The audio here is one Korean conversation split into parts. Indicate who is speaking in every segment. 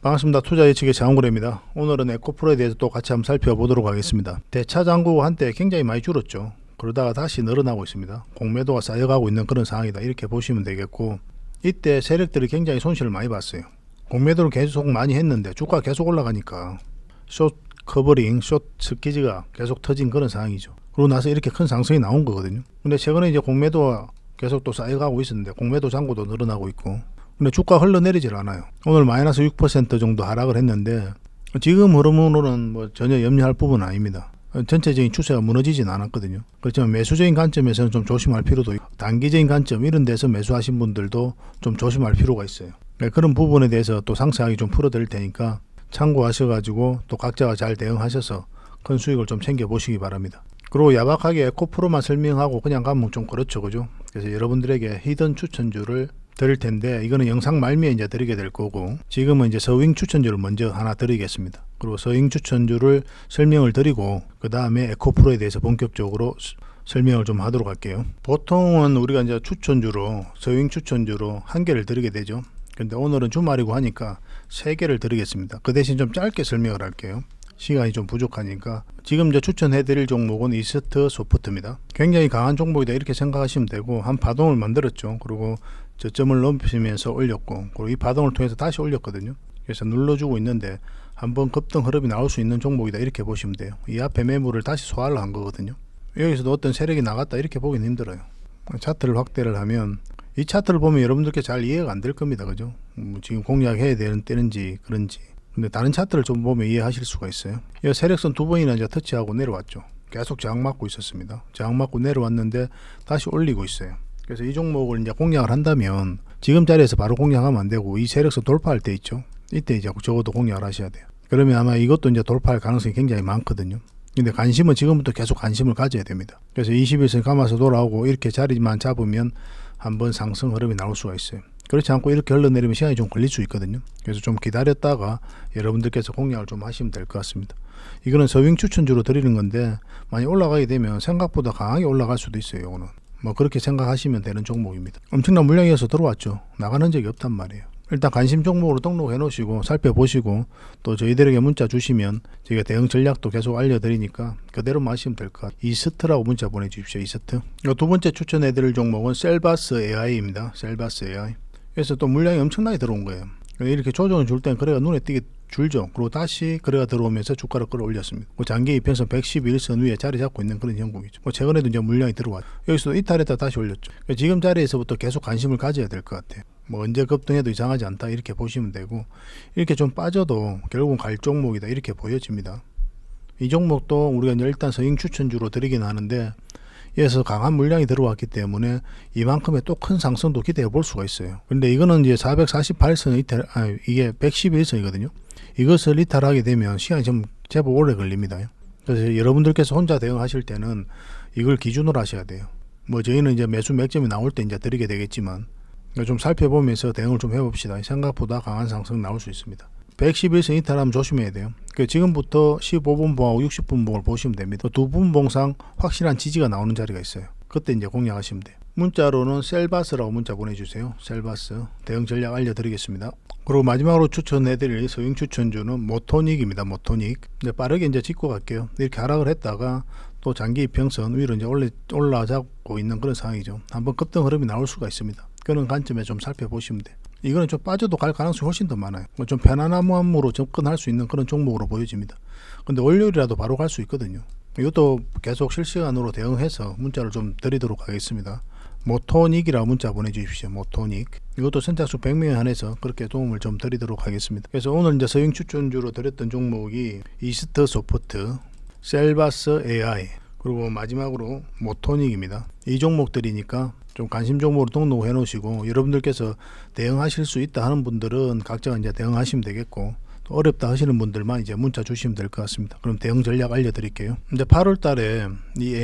Speaker 1: 반갑습니다. 투자 예측의 장훈구입니다. 오늘은 에코프로에 대해서 또 같이 한번 살펴보도록 하겠습니다. 대차 잔고가 한때 굉장히 많이 줄었죠. 그러다가 다시 늘어나고 있습니다. 공매도가 쌓여가고 있는 그런 상황이다, 이렇게 보시면 되겠고, 이때 세력들이 굉장히 손실을 많이 봤어요. 공매도를 계속 많이 했는데 주가가 계속 올라가니까 숏 커버링, 숏 스퀴즈가 계속 터진 그런 상황이죠. 그러고 나서 이렇게 큰 상승이 나온 거거든요. 근데 최근에 이제 공매도가 계속 또 쌓여가고 있었는데 공매도 잔고도 늘어나고 있고, 근데 주가 흘러내리질 않아요. 오늘 마이너스 6% 정도 하락을 했는데 지금 흐름으로는 뭐 전혀 염려할 부분은 아닙니다. 전체적인 추세가 무너지진 않았거든요. 그렇지만 매수적인 관점에서는 좀 조심할 필요도 있고, 단기적인 관점 이런 데서 매수하신 분들도 좀 조심할 필요가 있어요. 그런 부분에 대해서 또 상세하게 좀 풀어드릴 테니까 참고하셔가지고 또 각자가 잘 대응하셔서 큰 수익을 좀 챙겨 보시기 바랍니다. 그리고 야박하게 에코프로만 설명하고 그냥 가면 좀 그렇죠, 그죠? 그래서 여러분들에게 히든 추천주를 드릴 텐데, 이거는 영상 말미에 이제 드리게 될 거고, 지금은 이제 서윙 추천주를 먼저 하나 드리겠습니다. 그리고 서윙 추천주를 설명을 드리고 그 다음에 에코프로에 대해서 본격적으로 설명을 좀 하도록 할게요. 보통은 우리가 이제 추천주로, 서윙 추천주로 한 개를 드리게 되죠. 근데 오늘은 주말이고 하니까 세 개를 드리겠습니다. 그 대신 좀 짧게 설명을 할게요. 시간이 좀 부족하니까. 지금 이제 추천해드릴 종목은 이스트 소프트입니다. 굉장히 강한 종목이다, 이렇게 생각하시면 되고, 한 파동을 만들었죠. 그리고 저점을 넘으면서 올렸고, 그리고 이 파동을 통해서 다시 올렸거든요. 그래서 눌러주고 있는데 한번 급등 흐름이 나올 수 있는 종목이다, 이렇게 보시면 돼요. 이 앞에 매물을 다시 소화를 한 거거든요. 여기서도 어떤 세력이 나갔다, 이렇게 보기는 힘들어요. 차트를 확대를 하면 이 차트를 보면 여러분들께 잘 이해가 안 될 겁니다, 그죠? 지금 공략해야 되는 때는지 그런지. 근데 다른 차트를 좀 보면 이해하실 수가 있어요. 이 세력선 두 번이나 이제 터치하고 내려왔죠. 계속 저항맞고 있었습니다. 저항맞고 내려왔는데 다시 올리고 있어요. 그래서 이 종목을 이제 공략을 한다면 지금 자리에서 바로 공략하면 안 되고, 이 세력선 돌파할 때 있죠. 이때 이제 적어도 공략을 하셔야 돼요. 그러면 아마 이것도 이제 돌파할 가능성이 굉장히 많거든요. 근데 관심은 지금부터 계속 관심을 가져야 됩니다. 그래서 21선 감아서 돌아오고 이렇게 자리만 잡으면 한번 상승 흐름이 나올 수가 있어요. 그렇지 않고 이렇게 흘러내리면 시간이 좀 걸릴 수 있거든요. 그래서 좀 기다렸다가 여러분들께서 공략을 좀 하시면 될 것 같습니다. 이거는 서윙 추천주로 드리는 건데, 많이 올라가게 되면 생각보다 강하게 올라갈 수도 있어요. 이거는 뭐 그렇게 생각하시면 되는 종목입니다. 엄청난 물량이어서 들어왔죠. 나가는 적이 없단 말이에요. 일단 관심 종목으로 등록해 놓으시고 살펴보시고, 또 저희들에게 문자 주시면 저희가 대응 전략도 계속 알려드리니까 그대로 마시면 될 것 같아요. 이스트라고 문자 보내주십시오. 이스트. 두 번째 추천해드릴 종목은 셀바스 AI입니다. 셀바스 AI. 그래서 또 물량이 엄청나게 들어온 거예요. 이렇게 조정을 줄 땐 거래가 눈에 띄게 줄죠. 그리고 다시 거래가 들어오면서 주가를 끌어올렸습니다. 장기 이평선 111선 위에 자리 잡고 있는 그런 형국이죠. 최근에도 이제 물량이 들어왔죠. 여기서도 이탈했다 다시 올렸죠. 지금 자리에서부터 계속 관심을 가져야 될 것 같아요. 언제 급등해도 이상하지 않다, 이렇게 보시면 되고, 이렇게 좀 빠져도 결국은 갈 종목이다, 이렇게 보여집니다. 이 종목도 우리가 이제 일단 서잉 추천주로 드리긴 하는데, 여기서 강한 물량이 들어왔기 때문에 이만큼의 또 큰 상승도 기대해 볼 수가 있어요. 근데 이거는 이제 448선 이탈, 이게 111선이거든요. 이것을 이탈하게 되면 시간이 좀 제법 오래 걸립니다. 그래서 여러분들께서 혼자 대응하실 때는 이걸 기준으로 하셔야 돼요. 저희는 이제 매수 맥점이 나올 때 이제 드리게 되겠지만, 좀 살펴보면서 대응을 좀 해봅시다. 생각보다 강한 상승 나올 수 있습니다. 111선 이탈하면 조심해야 돼요. 지금부터 15분봉하고 60분봉을 보시면 됩니다. 두 분봉상 확실한 지지가 나오는 자리가 있어요. 그때 이제 공략하시면 돼요. 문자로는 셀바스라고 문자 보내주세요. 셀바스. 대응 전략 알려드리겠습니다. 그리고 마지막으로 추천해드릴 서윙 추천주는 모토닉입니다. 모토닉. 이제 빠르게 이제 짚고 갈게요. 이렇게 하락을 했다가 또 장기 이평선 위로 이제 올라잡고 있는 그런 상황이죠. 한번 급등 흐름이 나올 수가 있습니다. 그런 관점에 좀 살펴보시면 돼요. 이거는 좀 빠져도 갈 가능성이 훨씬 더 많아요. 좀 편안함으로 접근할 수 있는 그런 종목으로 보여집니다. 근데 월요일이라도 바로 갈 수 있거든요. 이것도 계속 실시간으로 대응해서 문자를 좀 드리도록 하겠습니다. 모토닉이라고 문자 보내주십시오. 모토닉. 이것도 선착순 100명에 한해서 그렇게 도움을 좀 드리도록 하겠습니다. 그래서 오늘 이제 서잉 추천주로 드렸던 종목이 이스트 소프트, 셀바스 AI, 그리고 마지막으로 모토닉입니다. 이 종목들이니까 좀 관심 종목으로 등록해 놓으시고, 여러분들께서 대응하실 수 있다 하는 분들은 각자가 이제 대응하시면 되겠고, 또 어렵다 하시는 분들만 이제 문자 주시면 될 것 같습니다. 그럼 대응 전략 알려드릴게요. 이제 8월 달에 이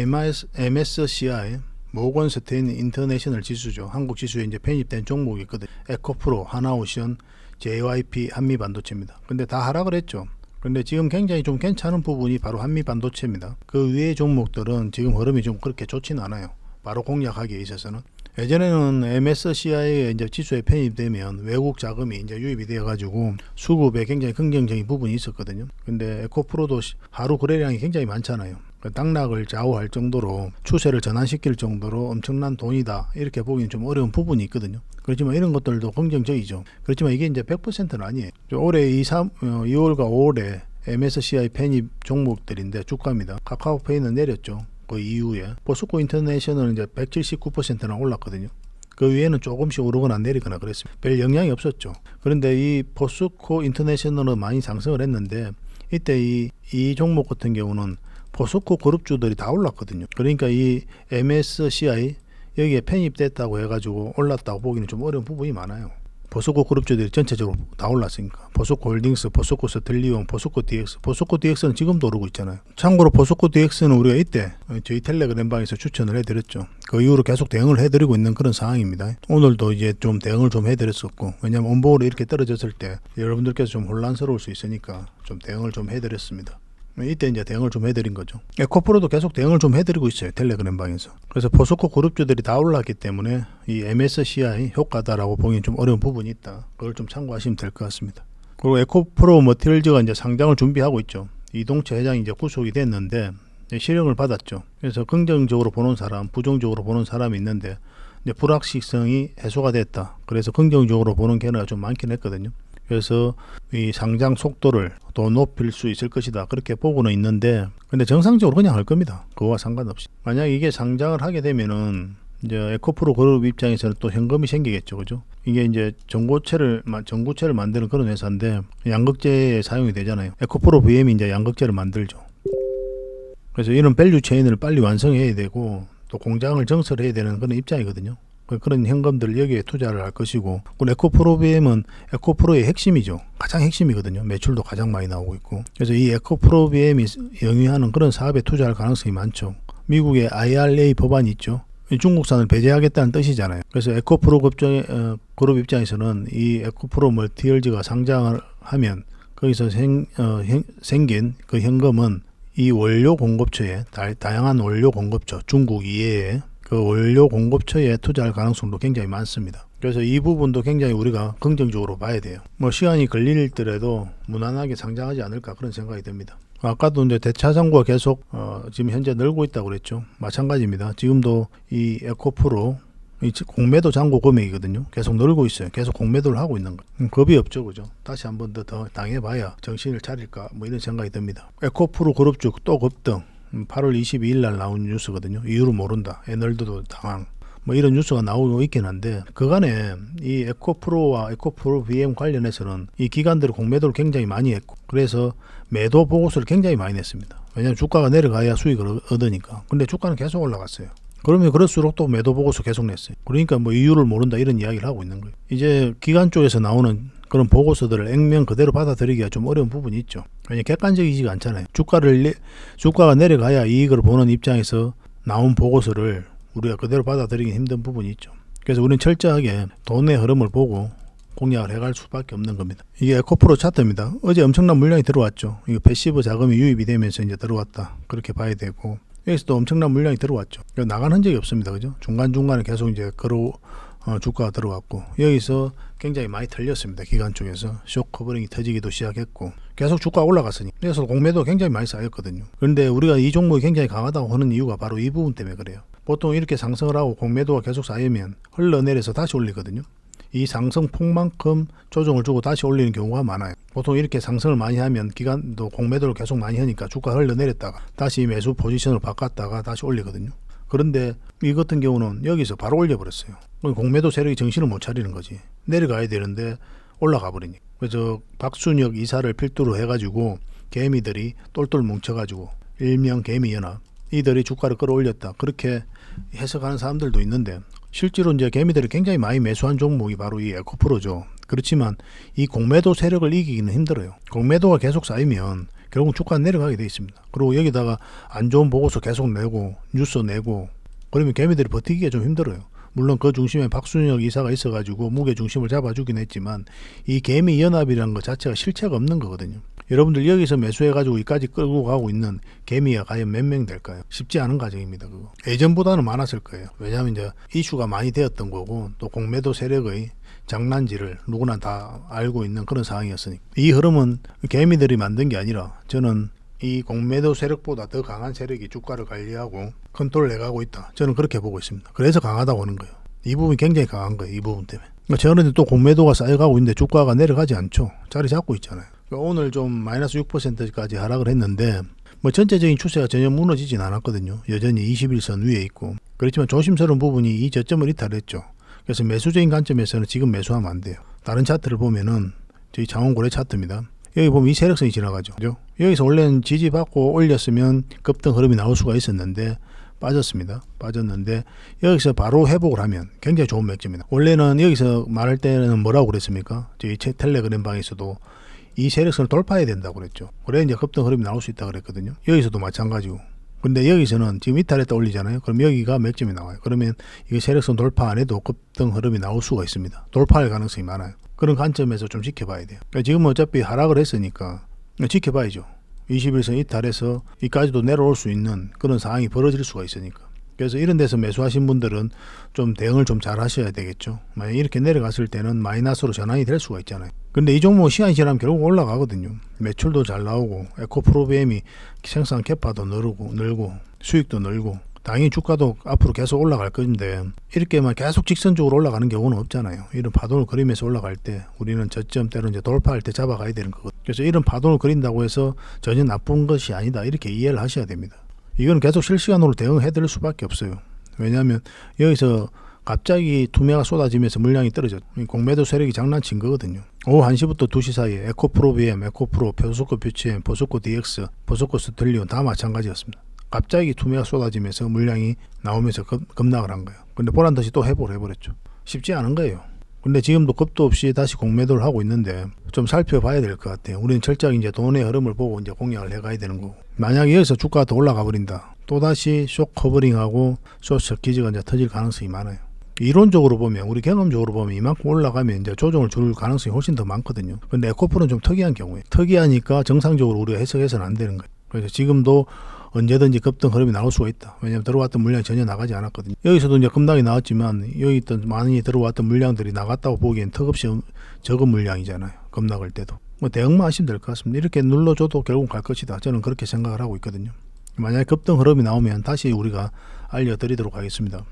Speaker 1: MSCI 모건 스테인 인터내셔널 지수죠. 한국 지수에 이제 편입된 종목이 있거든요. 에코프로, 하나오션, JYP, 한미반도체입니다. 근데 다 하락을 했죠. 근데 지금 굉장히 좀 괜찮은 부분이 바로 한미반도체입니다. 그 위의 종목들은 지금 흐름이 좀 그렇게 좋지는 않아요. 바로 공략하기에 있어서는. 예전에는 MSCI의 이제 지수에 편입되면 외국 자금이 이제 유입이 되어 가지고 수급에 굉장히 긍정적인 부분이 있었거든요. 근데 에코프로도 하루 거래량이 굉장히 많잖아요. 당락을 좌우할 정도로 추세를 전환시킬 정도로 엄청난 돈이다 이렇게 보기는 좀 어려운 부분이 있거든요. 그렇지만 이런 것들도 긍정적이죠. 그렇지만 이게 이제 100%는 아니에요. 올해 2월과 5월에 MSCI 편입 종목들인데 주가입니다. 카카오페이는 내렸죠. 그 이후에 포스코 인터내셔널은 이제 179%나 올랐거든요. 그 위에는 조금씩 오르거나 내리거나 그랬습니다. 별 영향이 없었죠. 그런데 이 포스코 인터내셔널은 많이 상승을 했는데 이때 이 종목 같은 경우는 포스코 그룹주들이 다 올랐거든요. 그러니까 이 MSCI 여기에 편입됐다고 해가지고 올랐다고 보기는 좀 어려운 부분이 많아요. 포스코 그룹주들이 전체적으로 다 올랐으니까. 포스코 홀딩스, 포스코 스텔리온, 포스코 DX. 포스코 DX는 지금도 오르고 있잖아요. 참고로 포스코 DX는 우리가 이때 저희 텔레그램방에서 추천을 해드렸죠. 그 이후로 계속 대응을 해드리고 있는 그런 상황입니다. 오늘도 이제 좀 대응을 좀 해드렸었고, 왜냐면 온보홀이 이렇게 떨어졌을 때 여러분들께서 좀 혼란스러울 수 있으니까 좀 대응을 좀 해드렸습니다. 이때 이제 대응을 좀 해드린 거죠. 에코프로도 계속 대응을 좀 해드리고 있어요. 텔레그램방에서. 그래서 포스코 그룹주들이 다 올랐기 때문에 이 MSCI 효과다라고 보기엔 좀 어려운 부분이 있다. 그걸 좀 참고하시면 될 것 같습니다. 그리고 에코프로 머티리얼즈가 이제 상장을 준비하고 있죠. 이동채 회장이 이제 구속이 됐는데 실형을 받았죠. 그래서 긍정적으로 보는 사람, 부정적으로 보는 사람이 있는데 이제 불확실성이 해소가 됐다. 그래서 긍정적으로 보는 견해가 좀 많긴 했거든요. 그래서 이 상장 속도를 더 높일 수 있을 것이다. 그렇게 보고는 있는데, 근데 정상적으로 그냥 할 겁니다. 그거와 상관없이. 만약 이게 상장을 하게 되면은 이제 에코프로 그룹 입장에서는 또 현금이 생기겠죠. 그죠? 이게 이제 전구체를 만드는 그런 회사인데 양극재에 사용이 되잖아요. 에코프로 VM이 이제 양극재를 만들죠. 그래서 이런 밸류 체인을 빨리 완성해야 되고 또 공장을 증설해야 되는 그런 입장이거든요. 그런 현금들을 여기에 투자를 할 것이고, 에코프로 BM은 에코프로의 핵심이죠. 가장 핵심이거든요. 매출도 가장 많이 나오고 있고. 그래서 이 에코프로 BM이 영위하는 그런 사업에 투자할 가능성이 많죠. 미국의 IRA 법안이 있죠. 중국산을 배제하겠다는 뜻이잖아요. 그래서 에코프로 그룹 입장에서는 이 에코프로 멀티얼즈가 상장을 하면 거기서 생긴 그 현금은 이 원료 공급처에 다양한 원료 공급처, 중국 이외에 그 원료 공급처에 투자할 가능성도 굉장히 많습니다. 그래서 이 부분도 굉장히 우리가 긍정적으로 봐야 돼요. 시간이 걸리더라도 무난하게 상장하지 않을까 그런 생각이 듭니다. 아까도 이제 대차장구가 계속 지금 현재 늘고 있다고 그랬죠. 마찬가지입니다. 지금도 이 에코프로 이 공매도 잔고 금액이거든요. 계속 늘고 있어요. 계속 공매도를 하고 있는 거. 겁이 없죠, 그죠? 다시 한 번 더 당해봐야 정신을 차릴까 이런 생각이 듭니다. 에코프로 그룹주 또 급등. 8월 22일 날 나온 뉴스거든요. 이유를 모른다. 에널드도 당황. 이런 뉴스가 나오고 있긴 한데, 그간에 이 에코프로와 에코프로 VM 관련해서는 이 기관들이 공매도를 굉장히 많이 했고, 그래서 매도 보고서를 굉장히 많이 냈습니다. 왜냐하면 주가가 내려가야 수익을 얻으니까. 근데 주가는 계속 올라갔어요. 그러면 그럴수록 또 매도 보고서 계속 냈어요. 그러니까 이유를 모른다 이런 이야기를 하고 있는 거예요. 이제 기관 쪽에서 나오는 그런 보고서들을 액면 그대로 받아들이기가 좀 어려운 부분이 있죠. 왜냐하면 객관적이지가 않잖아요. 주가가 내려가야 이익을 보는 입장에서 나온 보고서를 우리가 그대로 받아들이기 힘든 부분이 있죠. 그래서 우리는 철저하게 돈의 흐름을 보고 공략을 해갈 수밖에 없는 겁니다. 이게 에코프로 차트입니다. 어제 엄청난 물량이 들어왔죠. 이거 패시브 자금이 유입이 되면서 이제 들어왔다. 그렇게 봐야 되고, 여기서도 엄청난 물량이 들어왔죠. 나간 흔적이 없습니다. 그죠? 중간중간에 계속 이제 주가가 들어왔고, 여기서 굉장히 많이 털렸습니다. 기관 쪽에서 쇼 커버링이 터지기도 시작했고, 계속 주가가 올라갔으니 그래서 공매도 굉장히 많이 쌓였거든요. 그런데 우리가 이 종목이 굉장히 강하다고 하는 이유가 바로 이 부분 때문에 그래요. 보통 이렇게 상승을 하고 공매도가 계속 쌓이면 흘러내려서 다시 올리거든요. 이 상승폭만큼 조정을 주고 다시 올리는 경우가 많아요. 보통 이렇게 상승을 많이 하면 기관도 공매도를 계속 많이 하니까 주가 흘러내렸다가 다시 매수 포지션으로 바꿨다가 다시 올리거든요. 그런데 이 같은 경우는 여기서 바로 올려버렸어요. 공매도 세력이 정신을 못 차리는 거지. 내려가야 되는데 올라가 버리니. 그래서 박순혁 이사를 필두로 해가지고 개미들이 똘똘 뭉쳐가지고 일명 개미연합 이들이 주가를 끌어올렸다. 그렇게 해석하는 사람들도 있는데, 실제로 이제 개미들이 굉장히 많이 매수한 종목이 바로 이 에코프로죠. 그렇지만 이 공매도 세력을 이기기는 힘들어요. 공매도가 계속 쌓이면 결국 주가는 내려가게 돼 있습니다. 그리고 여기다가 안 좋은 보고서 계속 내고 뉴스 내고 그러면 개미들이 버티기가 좀 힘들어요. 물론 그 중심에 박순혁 이사가 있어가지고 무게 중심을 잡아주긴 했지만 이 개미 연합이라는 것 자체가 실체가 없는 거거든요. 여러분들 여기서 매수해가지고 여기까지 끌고 가고 있는 개미가 과연 몇 명 될까요? 쉽지 않은 과정입니다. 그거. 예전보다는 많았을 거예요. 왜냐하면 이제 이슈가 많이 되었던 거고 또 공매도 세력의 장난질을 누구나 다 알고 있는 그런 상황이었으니까. 이 흐름은 개미들이 만든 게 아니라 저는 이 공매도 세력보다 더 강한 세력이 주가를 관리하고 컨트롤 해가고 있다. 저는 그렇게 보고 있습니다. 그래서 강하다고 하는 거예요. 이 부분이 굉장히 강한 거예요. 이 부분 때문에. 저는 또 공매도가 쌓여가고 있는데 주가가 내려가지 않죠. 자리 잡고 있잖아요. 오늘 좀 마이너스 6%까지 하락을 했는데 뭐 전체적인 추세가 전혀 무너지진 않았거든요. 여전히 21선 위에 있고. 그렇지만 조심스러운 부분이 이 저점을 이탈했죠. 그래서 매수적인 관점에서는 지금 매수하면 안 돼요. 다른 차트를 보면은 저희 장원고래 차트입니다. 여기 보면 이 세력선이 지나가죠. 그죠? 여기서 원래는 지지받고 올렸으면 급등 흐름이 나올 수가 있었는데 빠졌습니다. 빠졌는데 여기서 바로 회복을 하면 굉장히 좋은 맥점입니다. 원래는 여기서 말할 때는 뭐라고 그랬습니까? 저희 텔레그램 방에서도 이 세력선을 돌파해야 된다고 그랬죠. 그래야 이제 급등 흐름이 나올 수 있다고 그랬거든요. 여기서도 마찬가지고. 근데 여기서는 지금 이탈했다 올리잖아요. 그럼 여기가 맥점이 나와요. 그러면 이 세력선 돌파 안 해도 급등 흐름이 나올 수가 있습니다. 돌파할 가능성이 많아요. 그런 관점에서 좀 지켜봐야 돼요. 그러니까 지금 어차피 하락을 했으니까 지켜봐야죠. 21선 이탈해서 이까지도 내려올 수 있는 그런 상황이 벌어질 수가 있으니까. 그래서 이런 데서 매수하신 분들은 좀 대응을 좀 잘 하셔야 되겠죠. 만약 이렇게 내려갔을 때는 마이너스로 전환이 될 수가 있잖아요. 근데 이 종목 시간이 지나면 결국 올라가거든요. 매출도 잘 나오고 에코프로비엠이 생산 캐파도 늘고 수익도 늘고 당연히 주가도 앞으로 계속 올라갈 건데 이렇게만 계속 직선적으로 올라가는 경우는 없잖아요. 이런 파동을 그리면서 올라갈 때 우리는 저점 때로 이제 돌파할 때 잡아가야 되는 거거든요. 그래서 이런 파동을 그린다고 해서 전혀 나쁜 것이 아니다. 이렇게 이해를 하셔야 됩니다. 이거는 계속 실시간으로 대응해 드릴 수밖에 없어요. 왜냐하면 여기서 갑자기 투매가 쏟아지면서 물량이 떨어졌죠. 공매도 세력이 장난친 거거든요. 오후 1시부터 2시 사이에 에코프로비엠, 에코프로, 포스코 퓨치엠, 포스코 DX, 포스코 스텔리온 다 마찬가지였습니다. 갑자기 투매가 쏟아지면서 물량이 나오면서 급락을 한 거예요. 근데 보란 듯이 또 회복을 해버렸죠. 쉽지 않은 거예요. 근데 지금도 겁도 없이 다시 공매도를 하고 있는데 좀 살펴봐야 될 것 같아요. 우리는 철저히 이제 돈의 흐름을 보고 이제 공략을 해가야 되는 거고. 만약에 여기서 주가가 더 올라가 버린다. 또다시 쇼 커버링하고 쇼 서키지가 이제 터질 가능성이 많아요. 이론적으로 보면 우리 경험적으로 보면 이만큼 올라가면 이제 조정을 줄 가능성이 훨씬 더 많거든요. 근데 에코프로는 좀 특이한 경우에 특이하니까 정상적으로 우리가 해석해서는 안 되는 거예요. 그래서 지금도 언제든지 급등 흐름이 나올 수가 있다. 왜냐하면 들어왔던 물량이 전혀 나가지 않았거든요. 여기서도 이제 급락이 나왔지만 여기 있던 많이 들어왔던 물량들이 나갔다고 보기엔 턱없이 적은 물량이잖아요. 급락할 때도. 뭐 대응만 하시면 될 것 같습니다. 이렇게 눌러줘도 결국 갈 것이다. 저는 그렇게 생각을 하고 있거든요. 만약에 급등 흐름이 나오면 다시 우리가 알려드리도록 하겠습니다.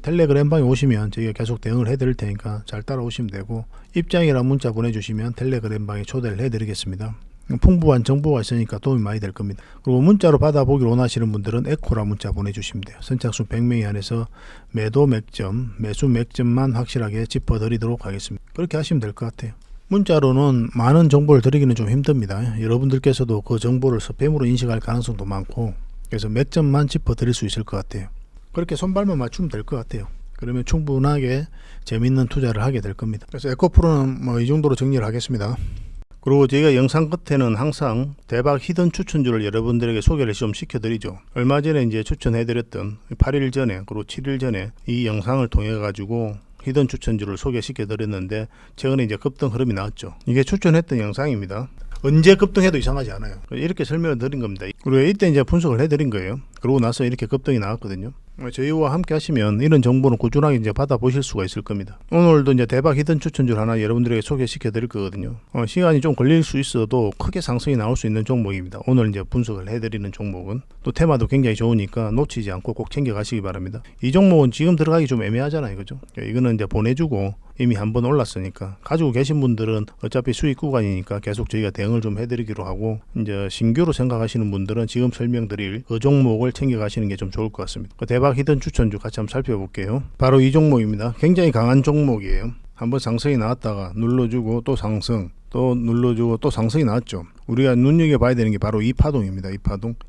Speaker 1: 텔레그램방에 오시면 저희가 계속 대응을 해드릴 테니까 잘 따라오시면 되고 입장이란 문자 보내주시면 텔레그램방에 초대를 해드리겠습니다. 풍부한 정보가 있으니까 도움이 많이 될 겁니다. 그리고 문자로 받아보기를 원하시는 분들은 에코라 문자 보내주시면 돼요. 선착순 100명이 한해서 매도 맥점, 매수 맥점만 확실하게 짚어드리도록 하겠습니다. 그렇게 하시면 될 것 같아요. 문자로는 많은 정보를 드리기는 좀 힘듭니다. 여러분들께서도 그 정보를 스팸으로 인식할 가능성도 많고 그래서 맥점만 짚어드릴 수 있을 것 같아요. 그렇게 손발만 맞추면 될 것 같아요. 그러면 충분하게 재밌는 투자를 하게 될 겁니다. 그래서 에코프로는 뭐 이 정도로 정리를 하겠습니다. 그리고 저희가 영상 끝에는 항상 대박 히든 추천주를 여러분들에게 소개를 좀 시켜드리죠. 얼마 전에 이제 추천해드렸던 8일 전에 그리고 7일 전에 이 영상을 통해 가지고 히든 추천주를 소개시켜드렸는데 최근에 이제 급등 흐름이 나왔죠. 이게 추천했던 영상입니다. 언제 급등해도 이상하지 않아요. 이렇게 설명을 드린 겁니다. 그리고 이때 이제 분석을 해드린 거예요. 그러고 나서 이렇게 급등이 나왔거든요. 저희와 함께 하시면 이런 정보는 꾸준하게 이제 받아보실 수가 있을 겁니다. 오늘도 이제 대박 히든 추천주를 하나 여러분들에게 소개시켜 드릴 거거든요. 시간이 좀 걸릴 수 있어도 크게 상승이 나올 수 있는 종목입니다. 오늘 이제 분석을 해드리는 종목은 또 테마도 굉장히 좋으니까 놓치지 않고 꼭 챙겨 가시기 바랍니다. 이 종목은 지금 들어가기 좀 애매하잖아요. 그죠? 이거는 이제 보내주고 이미 한번 올랐으니까 가지고 계신 분들은 어차피 수익 구간이니까 계속 저희가 대응을 좀 해드리기로 하고 이제 신규로 생각하시는 분들은 지금 설명드릴 그 종목을 챙겨 가시는 게 좀 좋을 것 같습니다. 그 대박 히든 추천주 같이 한번 살펴볼게요. 바로 이 종목입니다. 굉장히 강한 종목이에요. 한번 상승이 나왔다가 눌러주고 또 상승 또 눌러주고 또 상승이 나왔죠. 우리가 눈여겨봐야 되는 게 바로 이 파동입니다.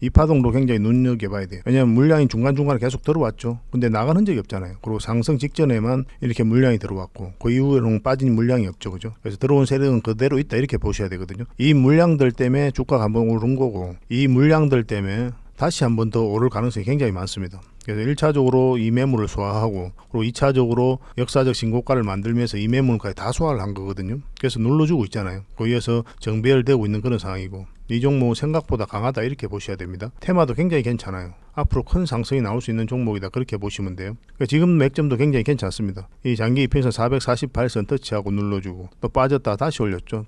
Speaker 1: 이 파동도 굉장히 눈여겨봐야 돼요. 왜냐하면 물량이 중간중간에 계속 들어왔죠. 근데 나간 흔적이 없잖아요. 그리고 상승 직전에만 이렇게 물량이 들어왔고 그 이후에는 빠진 물량이 없죠. 그죠? 그래서 들어온 세력은 그대로 있다 이렇게 보셔야 되거든요. 이 물량들 때문에 주가가 한번 오른 거고 이 물량들 때문에 다시 한번 더 오를 가능성이 굉장히 많습니다. 그래서 1차적으로 이 매물을 소화하고 그리고 2차적으로 역사적 신고가를 만들면서 이 매물까지 다 소화를 한 거거든요. 그래서 눌러주고 있잖아요. 거기에서 정배열되고 있는 그런 상황이고 이 종목 생각보다 강하다 이렇게 보셔야 됩니다. 테마도 굉장히 괜찮아요. 앞으로 큰 상승이 나올 수 있는 종목이다 그렇게 보시면 돼요. 그러니까 지금 맥점도 굉장히 괜찮습니다. 이 장기 이평선 448선 터치하고 눌러주고 또 빠졌다 다시 올렸죠.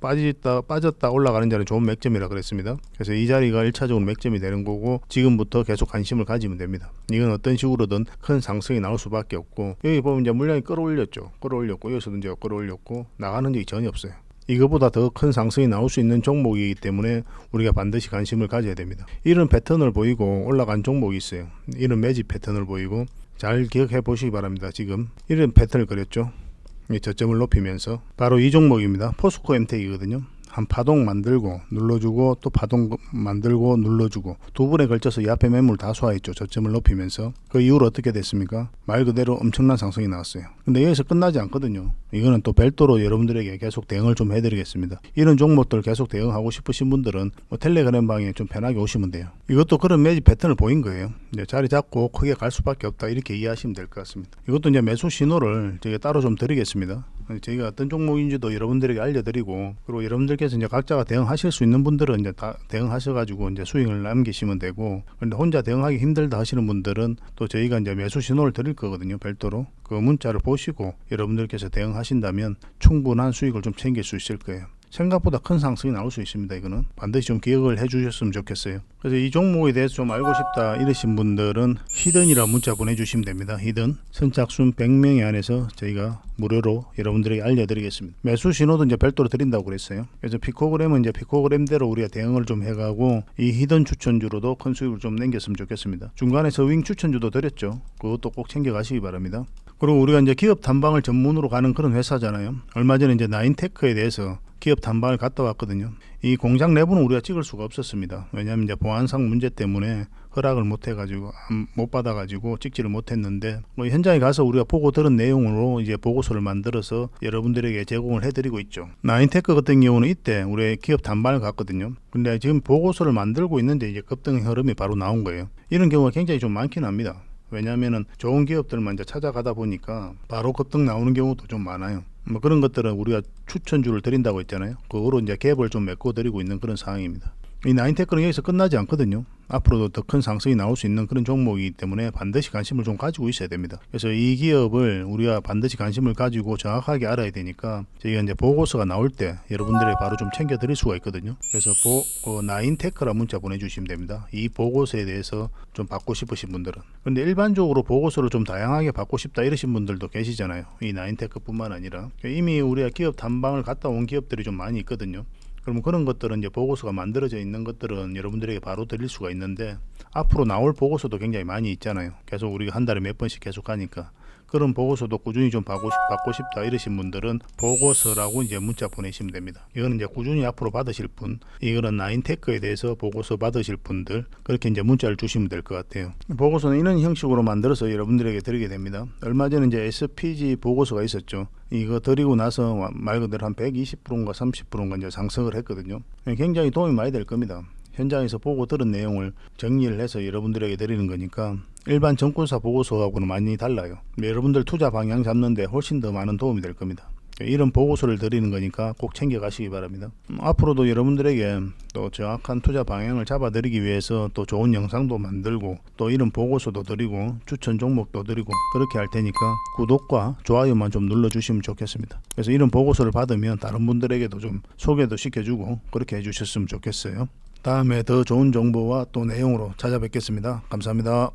Speaker 1: 빠졌다 올라가는 자리는 좋은 맥점이라 그랬습니다. 그래서 이 자리가 1차적으로 맥점이 되는 거고 지금부터 계속 관심을 가지면 됩니다. 이건 어떤 식으로든 큰 상승이 나올 수밖에 없고 여기 보면 이제 물량이 끌어올렸고 여기서도 이제 끌어올렸고 나가는 적이 전혀 없어요. 이거보다 더 큰 상승이 나올 수 있는 종목이기 때문에 우리가 반드시 관심을 가져야 됩니다. 이런 패턴을 보이고 올라간 종목이 있어요. 이런 매집 패턴을 보이고 잘 기억해 보시기 바랍니다. 지금 이런 패턴을 그렸죠. 저점을 높이면서 바로 이 종목입니다. 포스코 엠텍이거든요. 한 파동 만들고 눌러주고 또 파동 만들고 눌러주고 두 번에 걸쳐서 이 앞에 매물 다 소화했죠. 저점을 높이면서. 그 이후로 어떻게 됐습니까? 말 그대로 엄청난 상승이 나왔어요. 근데 여기서 끝나지 않거든요. 이거는 또 별도로 여러분들에게 계속 대응을 좀 해드리겠습니다. 이런 종목들 계속 대응하고 싶으신 분들은 텔레그램 방에 좀 편하게 오시면 돼요. 이것도 그런 매집 패턴을 보인 거예요. 이제 자리 잡고 크게 갈 수밖에 없다 이렇게 이해하시면 될 것 같습니다. 이것도 이제 매수 신호를 저희가 따로 좀 드리겠습니다. 저희가 어떤 종목인지도 여러분들에게 알려드리고 그리고 여러분들께서 이제 각자가 대응하실 수 있는 분들은 이제 다 대응하셔가지고 이제 수익을 남기시면 되고, 그런데 혼자 대응하기 힘들다 하시는 분들은 또 저희가 이제 매수 신호를 드릴 거거든요. 별도로 그 문자를 보시고 여러분들께서 대응하신다면 충분한 수익을 좀 챙길 수 있을 거예요. 생각보다 큰 상승이 나올 수 있습니다. 이거는 반드시 좀 기억을 해 주셨으면 좋겠어요. 그래서 이 종목에 대해서 좀 알고 싶다 이러신 분들은 히든이라 문자 보내주시면 됩니다. 히든 선착순 100명에 한해서 저희가 무료로 여러분들에게 알려드리겠습니다. 매수 신호도 이제 별도로 드린다고 그랬어요. 그래서 피코그램은 이제 피코그램대로 우리가 대응을 좀 해가고 이 히든 추천주로도 큰 수익을 좀 남겼으면 좋겠습니다. 중간에 서윙 추천주도 드렸죠. 그것도 꼭 챙겨가시기 바랍니다. 그리고 우리가 이제 기업 탐방을 전문으로 가는 그런 회사잖아요. 얼마 전에 이제 나인테크에 대해서 기업 탐방을 갔다 왔거든요. 이 공장 내부는 우리가 찍을 수가 없었습니다. 왜냐하면 이제 보안상 문제 때문에 허락을 못 해가지고 못 받아가지고 찍지를 못했는데 뭐 현장에 가서 우리가 보고 들은 내용으로 이제 보고서를 만들어서 여러분들에게 제공을 해드리고 있죠. 나인테크 같은 경우는 이때 우리 기업 탐방을 갔거든요. 근데 지금 보고서를 만들고 있는데 이제 급등 흐름이 바로 나온 거예요. 이런 경우가 굉장히 좀 많긴 합니다. 왜냐하면은 좋은 기업들만 이제 찾아가다 보니까 바로 급등 나오는 경우도 좀 많아요. 뭐 그런 것들은 우리가 추천주를 드린다고 했잖아요. 그거로 이제 갭을 좀 메꿔 드리고 있는 그런 상황입니다. 이 나인테크는 여기서 끝나지 않거든요. 앞으로도 더 큰 상승이 나올 수 있는 그런 종목이기 때문에 반드시 관심을 좀 가지고 있어야 됩니다. 그래서 이 기업을 우리가 반드시 관심을 가지고 정확하게 알아야 되니까 저희가 이제 보고서가 나올 때 여러분들에게 바로 좀 챙겨 드릴 수가 있거든요. 그래서 나인테크라 문자 보내주시면 됩니다. 이 보고서에 대해서 좀 받고 싶으신 분들은. 근데 일반적으로 보고서를 좀 다양하게 받고 싶다 이러신 분들도 계시잖아요. 이 나인테크뿐만 아니라 이미 우리가 기업 탐방을 갔다 온 기업들이 좀 많이 있거든요. 그럼 그런 것들은 이제 보고서가 만들어져 있는 것들은 여러분들에게 바로 드릴 수가 있는데 앞으로 나올 보고서도 굉장히 많이 있잖아요. 계속 우리가 한 달에 몇 번씩 계속 가니까 그런 보고서도 꾸준히 좀 받고 싶다 이러신 분들은 보고서라고 이제 문자 보내시면 됩니다. 이거는 이제 꾸준히 앞으로 받으실 분, 이거는 나인테크에 대해서 보고서 받으실 분들 그렇게 이제 문자를 주시면 될 것 같아요. 보고서는 이런 형식으로 만들어서 여러분들에게 드리게 됩니다. 얼마 전에 이제 SPG 보고서가 있었죠. 이거 드리고 나서 말 그대로 한 120%인가 30%인가 이제 상승을 했거든요. 굉장히 도움이 많이 될 겁니다. 현장에서 보고 들은 내용을 정리를 해서 여러분들에게 드리는 거니까 일반 정권사 보고서하고는 많이 달라요. 여러분들 투자 방향 잡는데 훨씬 더 많은 도움이 될 겁니다. 이런 보고서를 드리는 거니까 꼭 챙겨 가시기 바랍니다. 앞으로도 여러분들에게 또 정확한 투자 방향을 잡아 드리기 위해서 또 좋은 영상도 만들고 또 이런 보고서도 드리고 추천 종목도 드리고 그렇게 할 테니까 구독과 좋아요만 좀 눌러 주시면 좋겠습니다. 그래서 이런 보고서를 받으면 다른 분들에게도 좀 소개도 시켜주고 그렇게 해주셨으면 좋겠어요. 다음에 더 좋은 정보와 또 내용으로 찾아뵙겠습니다. 감사합니다.